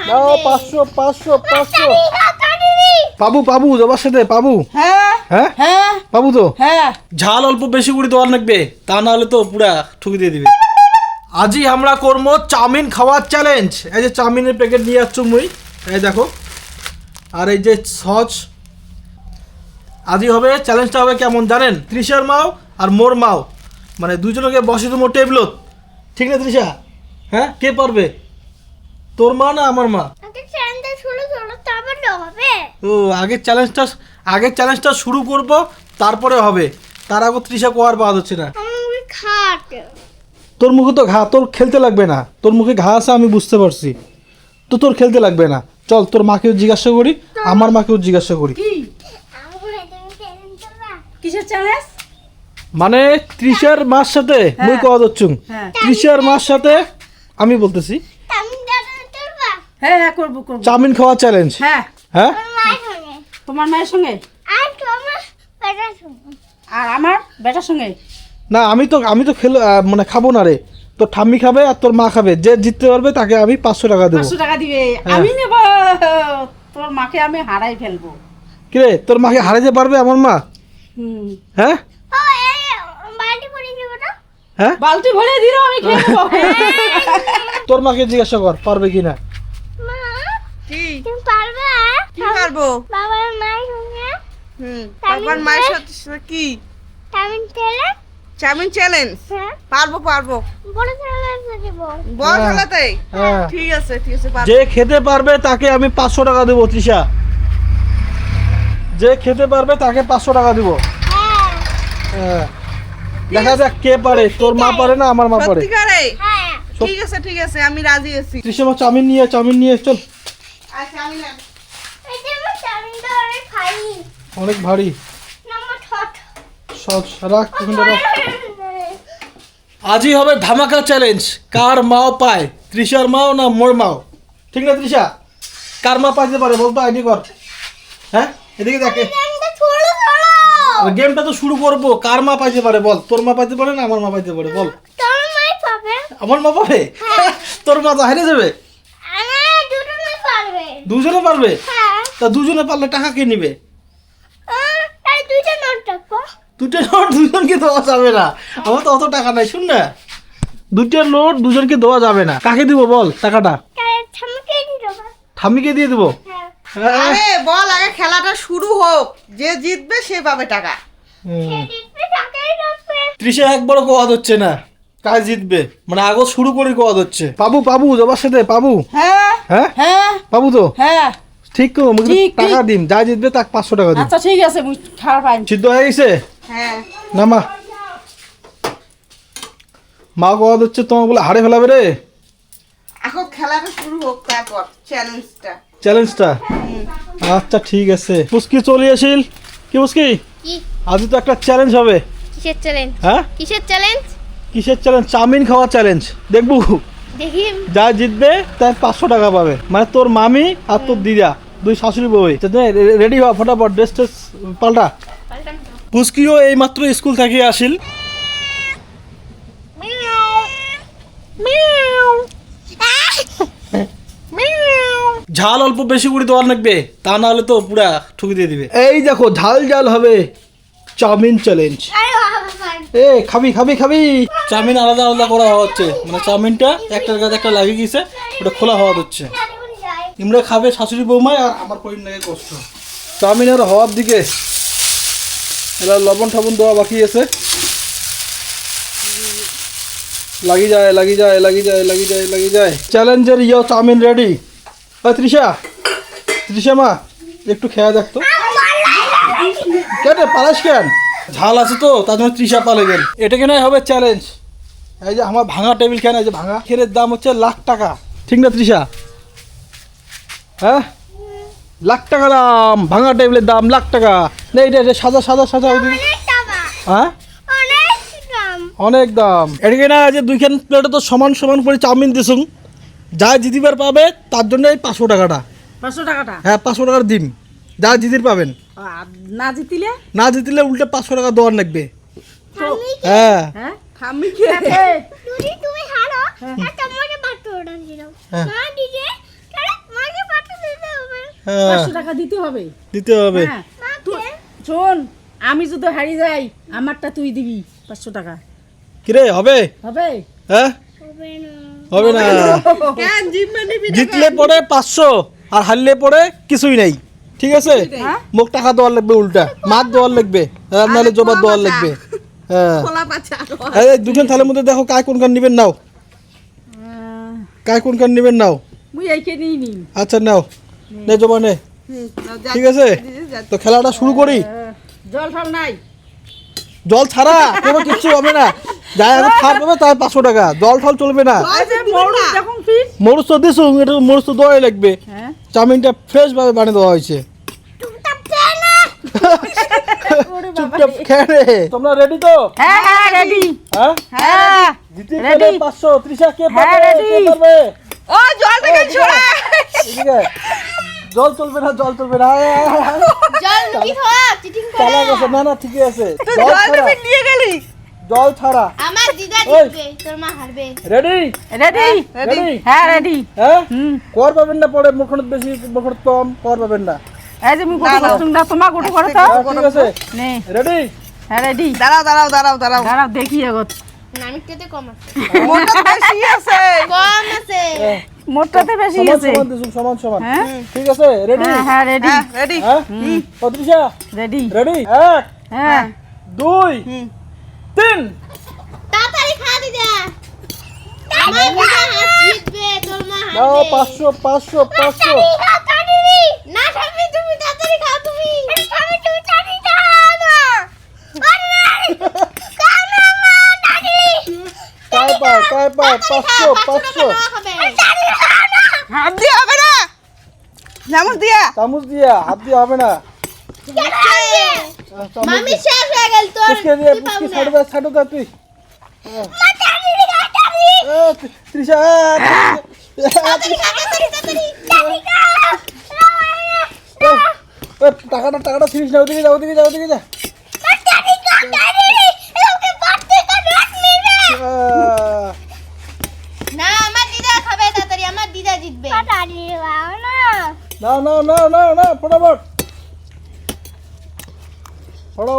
নাও 500 500 500 পাবু পাবু যাবার সাথে পাবু। হ্যাঁ হ্যাঁ হ্যাঁ পাবু তো হ্যাঁ ঝাল অল্প বেশি করে দেওয়ার লাগবে, তা না হলে তো পুরা ঠুকি দিয়ে দিবে। আজই আমরা করবো চাউমিন খাওয়ার চ্যালেঞ্জ। এই যে চাউমিনের প্যাকেট নিয়ে যাচ্ছ মুই, এই দেখো, আর এই যে সস। আজই হবে চ্যালেঞ্জটা হবে কেমন জানেন, তৃষার মাও আর মোর মাও, মানে দুজনকে বসে দেবো টেবিলত, ঠিক না তৃষা? হ্যাঁ, কে পারবে, তোর মা না আমার মা? ও আগের চ্যালেঞ্জটা শুরু করব, তারপরে হবে, তার আগে তৃষা কোয়ার পাওয়া যাচ্ছে না। তোর মুখে তো ঘা, তোর খেলতে লাগবে না, তোর মুখে ঘা আছে আমি বুঝতে পারছি, তো তোর খেলতে লাগবে না। চল তোর মাকেও জিজ্ঞাসা করি, আমার মাকেও জিজ্ঞাসা করি। কিসের চ্যালেঞ্জ? মানে তৃষার মার সাথে মুই কোয়া যাচ্ছুং, তৃষার মার সাথে আমি বলতেছি হ্যাঁ হ্যাঁ করবো করবো। চাউমিন খাওয়া চ্যালেঞ্জ। হ্যাঁ হ্যাঁ তোমার মায়ের সঙ্গে আর আমার বেটার সঙ্গে না, আমি তো খেলো মানে খাবো না রে, তোর ঠাম্মি খাবে আর তোর মা খাবে, যে জিততে পারবে তাকে আমি 500 টাকা দেবো। 500 টাকা দিবে, আমি নেব। তোর মাকে আমি হারাই ফেলবো। কিরে, তোর মাকে হারাইতে পারবে আমার মা? হ্যাঁ হ্যাঁ, বালতি ভরে দিল, আমি খেয়ে নেবো। তোর মাকে জিজ্ঞাসা কর পারবে কিনা। পারবো বাবার মায়ের সাথে কি চাউমিন চ্যালেঞ্জ? পারবো বড় ছেলেতে। হ্যাঁ, ঠিক আছে পারবো। যে খেতে পারবে তাকে আমি 500 টাকা দেবো তৃষা, যে খেতে পারবে তাকে 500 টাকা দেবো। হ্যাঁ, দেখা যাক কে পারে, তোর মা পারে না আমার মা পারে। সত্যিকারে? ঠিক আছে আমি রাজি আছি। তৃষা মা চাউমিন নিয়ে চল। আচ্ছা আমি নেব। অনেক ভারী, সব রাখ ওখানটা রাখ। আজই হবে ধামাকা চ্যালেঞ্জ, কার মাও পায়, তৃষার মাও না মোর মাও, ঠিক না তৃষা? কার মা পাইতে পারে বলতো, আইডি কর। হ্যাঁ এদিকে দেখে, গেমটা তো শুরু করবো, কার মা পাইতে পারে বল, তোর মা পাইতে পারে না আমার মা পাইতে পারে বল? আমার মা পাবে? তোর মা তো হেরে যাবে। দুজনে পারবে? তা দুজনে পারলে টাকা কে নিবে? দুটো নোট দুজনকে দেওয়া যাবে না, আমার তো অত টাকা নাই। শুন না, দুটো নোট দুজনকে দেওয়া যাবে না। কাকে দিব বল টাকাটা? ঠাম্মিকে দিয়ে দেবো। আরে বল, আগে খেলাটা শুরু হোক, যে জিতবে সে পাবে টাকা। তৃষা একবারও কোয়াদ হচ্ছে না কাজ জিতবে, মানে আগত শুরু করে কোয়াদ হচ্ছে। পাবু যাবার সাথে পাবু। হ্যাঁ হ্যাঁ হ্যাঁ পাবু তো হ্যাঁ ঠিক তো, ঠিক, টাকা দিম, যা জিতবে তাকে 500 টাকা দিম। আচ্ছা ঠিক আছে, খারাপ পাইনি। সিদ্ধ হয়ে গেছে হ্যাঁ না মা কোয়াদ হচ্ছে, তোমার বলে হারে ফেলাবে রে। এখন খেলাটা শুরু হোক, তারপর চ্যালেঞ্জটা। আচ্ছা ঠিক আছে, পুস্কি চলে আসিল। কি পুস্কি, আজ তো একটা চ্যালেঞ্জ হবে। কিসের চ্যালেঞ্জ? হ্যাঁ কিসের চ্যালেঞ্জ? কিসের চ্যালেঞ্জ? চাউমিন খাওয়া চ্যালেঞ্জ। দেখবো দেখি। যা জিতবে তার 500 টাকা পাবে, মানে তোর মামি আর তোর দিদা, দুই শাশুড়ি বউ। রেডি হওয়া, ফটাফট ড্রেস পাল্টা। পুস্কিও এই মাত্র স্কুল থেকে আসিল। ঝাল অল্প বেশি করে দেওয়ার লাগবে, তা না হলে তো পুরা ঠুকি দিয়ে দিবে। এই দেখো ঝাল হবে চাউমিন চ্যালেঞ্জ। এ খাবি চাউমিন আলাদা করা হচ্ছে, মানে চাউমিনটা একটার কাছে একটা লাগিয়ে গেছে, ওটা খোলা হওয়া হচ্ছে। ইমরা খাবে শাশুড়ি বৌমায়, আর আমার করিম লাগে কষ্ট। চাউমিনের হওয়ার দিকে এবার লবণ ঠবণ দেওয়া বাকি আছে। লাগি যায়। চ্যালেঞ্জের চাউমিন রেডি। তৃষা মা একটু খেয়া দেখতো, কেন পালাস কেন? ঝাল আছে তো তার জন্য তৃষা পালে গেল। এটা কেন হবে চ্যালেঞ্জ। এই যে আমার ভাঙা টেবিল কেন, এই যে ভাঙা খেরের দাম হচ্ছে 1,00,000 টাকা, ঠিক না তৃষা? হ্যাঁ 1,00,000 টাকা দাম, ভাঙা টেবিলের দাম 1,00,000 টাকা। এটা সাদা হ্যাঁ অনেক দাম। এদিকে না যে দুইখান প্লেটে তো সমান করে চাউমিন দিছুন, যা জিতিবার পাবে তার জন্য এই 500 টাকাটা। 500 টাকাটা? হ্যাঁ 500 টাকার দিন, যা জিতির পাবেন। না জিতিলে উল্টে 500 টাকা দেওয়ার লাগবে। হ্যাঁ আমি কি হ্যাঁ হ্যাঁ 500 টাকা দিতে হবে। দিতে হবে। হ্যাঁ শোন, আমি যদি হারিয়ে যাই আমারটা তুই দিবি 500 টাকা। কিরে হবে? হবে? হ্যাঁ হবে না। কেন জিতবে নিবি না জিতলে পরে 500 আর হারলে পরে কিছুই নাই, ঠিক আছে? হ্যাঁ? মুখ টাকা দেওয়ার লাগবে, উল্টা মাছ দেওয়ার লাগবে, আর নাহলে জবাব দেওয়ার লাগবে। হ্যাঁ খোলা পাচা এই দুজন থালের মধ্যে দেখো কায় কোন কান নেবেন, নাও কায় কোন কান নেবেন, নাও। মুই এইকে নিই নি। আচ্ছা নাও, নে জবা নে, ঠিক আছে? তো খেলাটা শুরু করি। জল ফল নাই? জল ছাড়া কোনো কিছু হবে না, যাই আগে খাওয়া পাবে তাই 500 টাকা, জল ফল চলবে না। মরুচ দেখুন ফির। মরুচ তো দিছো, এটা মরুচ তো দেওয়াই লাগবে। হ্যাঁ চাউমিনটা ফ্রেশ ভাবে বানিয়ে দেওয়া হয়েছে। চুপচাপ খেয়ে নে। তোমরা রেডি তো? হ্যাঁ হ্যাঁ রেডি। হ্যাঁ হ্যাঁ জিতে Ready? গেলে 500। তৃষা কে হ্যাঁ, পারবে? ready. কে পারবে? ও জলটা কেন ছোড়া এদিকে। জল চলবে না, জল চলবে না। জল কি খাওয়া চিটিং চালা করে। গেছে, না না ঠিকই আছে। তুই জল জলটা ছাড়া, নিয়ে গেলি জল ছাড়া। আমার দিদা ওই। জিতবে, তোর মা হারবে। Ready ready? রেডি হ্যাঁ রেডি। হ্যাঁ হুম কর পাবেন না, পরে মুখনত বেশি মুখনত কম, কর পাবেন না। এই যে মুই গোটো করছুম না, তোমার গোটো করো তো। হ্যাঁ, ঠিক আছে নে রেডি। হ্যাঁ রেডি। দাঁড়াও দাঁড়াও দাঁড়াও দাঁড়াও দাঁড়াও দেখি আগত। নামিকটাতে কম আছে। মোটা বেশি আছে কম আছে। মোটটাতে বেশি সমান আছে। সমান দিছুন, সমান সমান। হ্যাঁ ঠিক আছে রেডি। হ্যাঁ হ্যাঁ রেডি হ্যাঁ রেডি হ্যাঁ ও তৃষা রেডি। রেডি। 1 হ্যাঁ 2 3 তাড়াতাড়ি খা দিদা। আমার দিদা জিতবে, তোর মা নাও হারবে। 500 500 500। না স্বামী, তুমি তাড়াতাড়ি খাও তুমি। স্বামী তুমি তাড়াতাড়ি খাও না। কায় পায় 500 500। হাত দিয়ে হবে না চামচ দিয়া চামচ দিয়া, হাত দিয়ে হবে না। চামচ মামি দিয়ে। শেষ হয়ে গেল তোর। পুচকে দিয়ে, তুই পাবি পুচকে না। ছাড়ো দা তুই। তৃষা টাকাটা ছিড়িস না, ওদিকে যা ওদিকে যা ওদিকে যা। না, আমার দিদা খাবে তাড়াতাড়ি, আমার দিদা জিতবে। না না না না না ফটাফট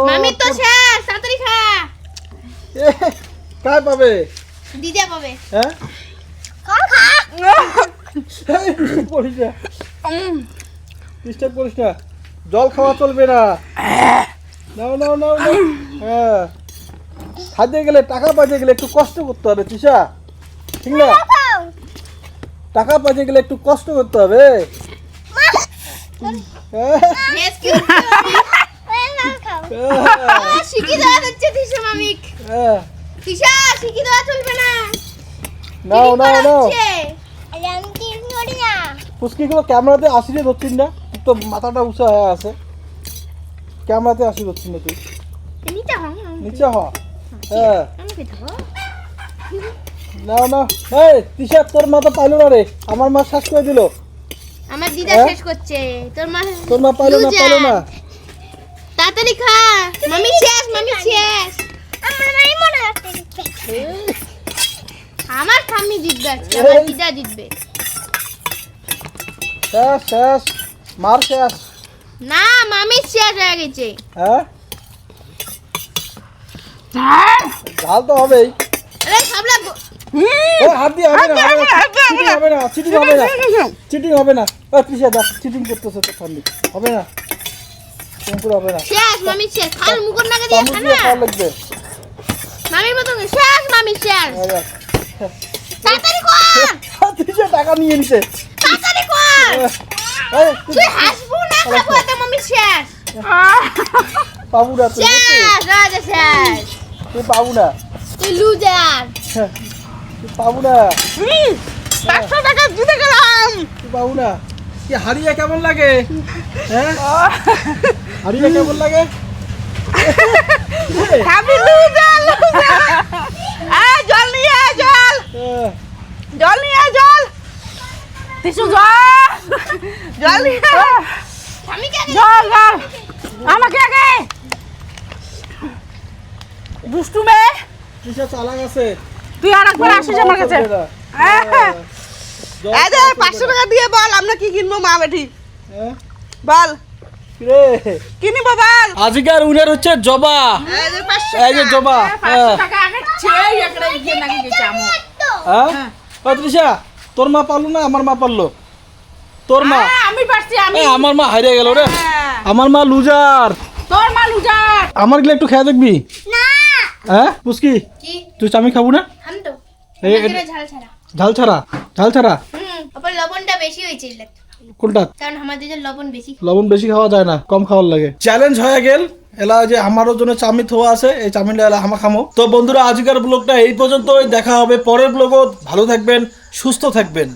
মামি তো শেষ, তাড়াতাড়ি খা। কায় পাবে? দিদা পাবে। হ্যাঁ করিস না, ডিস্টার্ব করিস না, জল খাওয়া চলবে না। নাও নাও নাও নাও। হ্যাঁ খাইতে গেলে, টাকা পাইতে গেলে একটু কষ্ট করতে হবে তৃষা, ঠিক না? টাকা পাইতে গেলে একটু কষ্ট করতে হবে। হ্যাঁ, রেস্কিউ শিখি দেওয়া হচ্ছে তিশা মামিক। হ্যাঁ। তিশা শিখি দেওয়া চলবে না। নাও চিটিং নাও করা নাও। হচ্ছে। পুচকিগুলো ক্যামেরাতে আসিরে ধরছিস না, তোর তো মাথাটা উঁচা হয়ে আছে, ক্যামেরাতে আসি ধরছিস না তুই, নিচে হং নিচে হ। হ্যাঁ আমাকে দাও। নাও নাও। এই তৃষা, তোর মা তো পাইলো না রে, আমার মা শ্বাস করে দিল। আমার দিদা হ্যাঁ? শেষ করছে, তোর মা তোর মা পাইলো না, পাইলো না। তাড়াতাড়ি খা। মামি শেষ, মামি শেষ। আমার মাই মনে রাখতে দিচ্ছে। আমার ঠাম্মি জিতবে আজকে, আমার এই। দিদা জিতবে। শেষ শেষ, মার শেষ। না, মামি শেষ হয়ে গেছে। হ্যাঁ ঝাল তো হবেই। আরে সাবলা ও হাত দিয়ে হবে না, চিটিং হবে না, চিটিং হবে না, চিটিং হবে না। ও তৃষা দেখ, চিটিং করতেছে তো ঠান্ডি, হবে না, কুকুর হবে না। শেষ, মামি শেষ। খাল মুখর নাকে দিয়ে চামচ খা দিয়ে না। খাওয়া লাগবে। মামির মতন শেষ, মামি শেষ। এই দেখ। তাড়াতাড়ি কর, তৃষা টাকা নিয়ে নিছে। তাড়াতাড়ি কর। এই, তুই হাসবো না খাবো, তো মামি শেষ। পাবু না তুই, শেষ, রাজা শেষ। তুই পাবু না, তুই লুজার। তুই পাবু না, 500 টাকা জিতে গেলাম তুই পাবু না। কি হারিয়ে কেমন লাগে? হ্যাঁ হারিয়ে কেমন লাগে? আমি লুজার জল নিয়ে আয়, জল হ্যাঁ, জল নিয়ে আয়, জল তিসু জল জল নিয়ে আয়। আমি কে জল জল আমাকে আগে। দুষ্টু মেয়ে, তৃষা চালাক আছে। তুই আর একবার আসিস আমার কাছে। এই যে 500 টাকা দিয়ে বল আমরা কি কিনবো মা বেটি হ্যাঁ? বল রে কিনিব বল আজকের উইনার হচ্ছে জবা। এই যে 500 এই যে জবা। হ্যাঁ 500 টাকা আগে ছেই একটা গিয়ে নাকি গেছে আমো হ্যাঁ ও তৃষা, তোর মা পারলো না আমার মা পারলো? তোর মা। আমি পারছি আমি আমার মা হারিয়ে গেল রে, আমার মা লুজার। তোর মা লুজার আমার গেলে একটু খেয়ে দেখবি? না হ্যাঁ পুষ্কি, কি তুই চামি খাবো না? খাম তো এই- এটা ঝাল ছাড়া ঝাল ছাড়া? ঝাল ছাড়া আবার লবণটা বেশি হয়েছে কোনটা? কারণ আমাদের যে লবণ বেশি লবণ বেশি খাওয়া যায় না, কম খাওয়ার লাগে। চ্যালেঞ্জ হয়ে গেল এলা যে আমারও জন্য চাউমিন থোয়া আছে, এই চাউমিনটা এলা হামা খামো। তো বন্ধুরা আজকের ব্লগটা এই পর্যন্তই, দেখা হবে পরের ব্লগও। ভালো থাকবেন, সুস্থ থাকবেন।